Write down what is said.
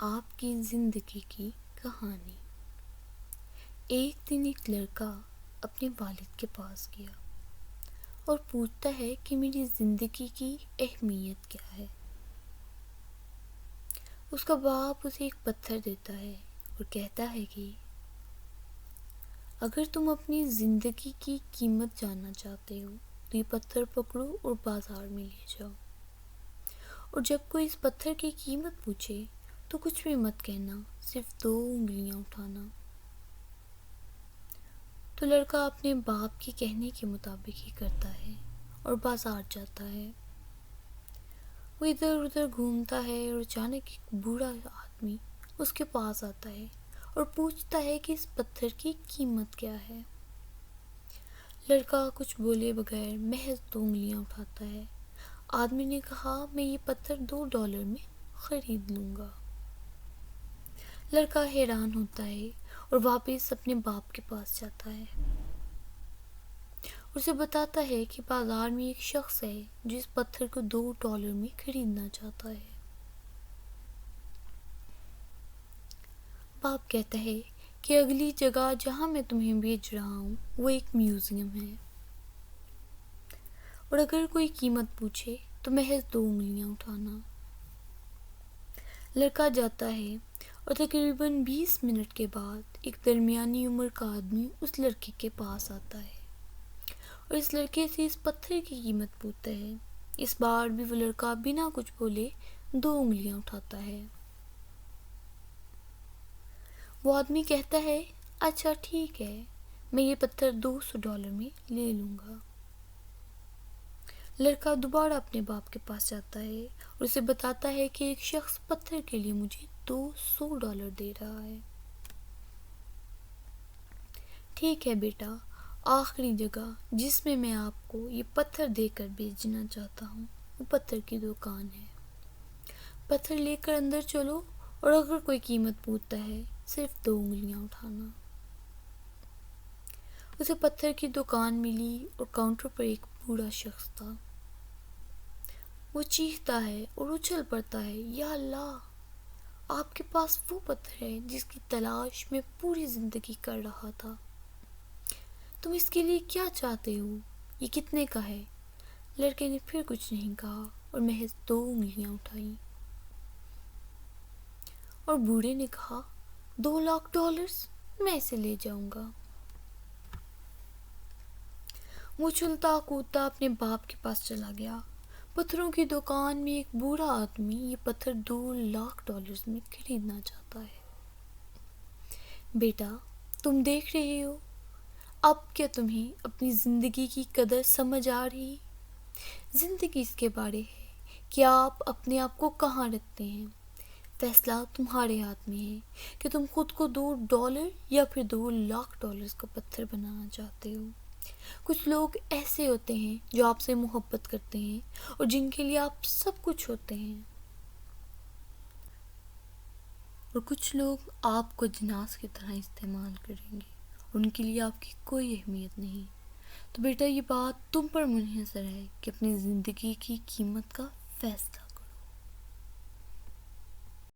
آپ کی زندگی کی کہانی۔ ایک دن ایک لڑکا اپنے والد کے پاس گیا اور پوچھتا ہے کہ میری زندگی کی اہمیت کیا ہے۔ اس کا باپ اسے ایک پتھر دیتا ہے اور کہتا ہے کہ اگر تم اپنی زندگی کی قیمت جاننا چاہتے ہو تو یہ پتھر پکڑو اور بازار میں لے جاؤ، اور جب کوئی اس پتھر کی قیمت پوچھے تو کچھ بھی مت کہنا، صرف 2 انگلیاں اٹھانا۔ تو لڑکا اپنے باپ کے کہنے کے مطابق ہی کرتا ہے اور بازار جاتا ہے۔ وہ ادھر ادھر گھومتا ہے اور اچانک ایک بوڑھا آدمی اس کے پاس آتا ہے اور پوچھتا ہے کہ اس پتھر کی قیمت کیا ہے۔ لڑکا کچھ بولے بغیر محض 2 انگلیاں اٹھاتا ہے۔ آدمی نے کہا، میں یہ پتھر $2 میں خرید لوں گا۔ لڑکا حیران ہوتا ہے اور واپس اپنے باپ کے پاس جاتا ہے، اسے بتاتا ہے کہ بازار میں ایک شخص ہے جو اس پتھر کو $2 میں خریدنا چاہتا ہے۔ باپ کہتا ہے کہ اگلی جگہ جہاں میں تمہیں بھیج رہا ہوں وہ ایک میوزیم ہے، اور اگر کوئی قیمت پوچھے تو محض 2 انگلیاں اٹھانا۔ لڑکا جاتا ہے اور تقریباً 20 منٹ کے بعد ایک درمیانی عمر کا آدمی اس لڑکے کے پاس آتا ہے اور اس لڑکے سے اس پتھر کی قیمت پوچھتا ہے۔ اس بار بھی وہ لڑکا بنا کچھ بولے 2 انگلیاں اٹھاتا ہے۔ وہ آدمی کہتا ہے، اچھا ٹھیک ہے، میں یہ پتھر $200 میں لے لوں گا۔ لڑکا دوبارہ اپنے باپ کے پاس جاتا ہے اور اسے بتاتا ہے کہ ایک شخص پتھر کے لیے مجھے $200 دے رہا ہے۔ ٹھیک ہے بیٹا، آخری جگہ جس میں آپ کو یہ پتھر دے کر بھیجنا چاہتا ہوں وہ پتھر کی دکان ہے۔ پتھر لے کر اندر چلو اور اگر کوئی قیمت پوچھتا ہے صرف 2 انگلیاں اٹھانا۔ اسے پتھر کی دکان ملی اور کاؤنٹر پر ایک بوڑھا شخص تھا۔ وہ چیختا ہے اور اچھل پڑتا ہے، یا اللہ، آپ کے پاس وہ پتھر ہے جس کی تلاش میں پوری زندگی کر رہا تھا۔ تم اس کے لیے کیا چاہتے ہو؟ یہ کتنے کا ہے؟ لڑکے نے پھر کچھ نہیں کہا اور محض 2 انگلیاں اٹھائیں، اور بوڑھے نے کہا، $2 لاکھ میں اسے لے جاؤں گا۔ وہ اچھلتا کودتا اپنے باپ کے پاس چلا گیا۔ پتھروں کی دکان میں ایک بوڑھا آدمی یہ پتھر $2 لاکھ میں خریدنا چاہتا ہے۔ بیٹا، تم دیکھ رہے ہو، اب کیا تمہیں اپنی زندگی کی قدر سمجھ آ رہی؟ زندگی اس کے بارے ہے کہ آپ اپنے آپ کو کہاں رکھتے ہیں۔ فیصلہ تمہارے ہاتھ میں ہے کہ تم خود کو $2 یا پھر $2 لاکھ کا پتھر بنانا چاہتے ہو۔ کچھ لوگ ایسے ہوتے ہیں جو آپ سے محبت کرتے ہیں اور جن کے لیے آپ سب کچھ ہوتے ہیں، اور کچھ لوگ آپ کو جناز کی طرح استعمال کریں گے، ان کے لیے آپ کی کوئی اہمیت نہیں۔ تو بیٹا، یہ بات تم پر منحصر ہے کہ اپنی زندگی کی قیمت کا فیصلہ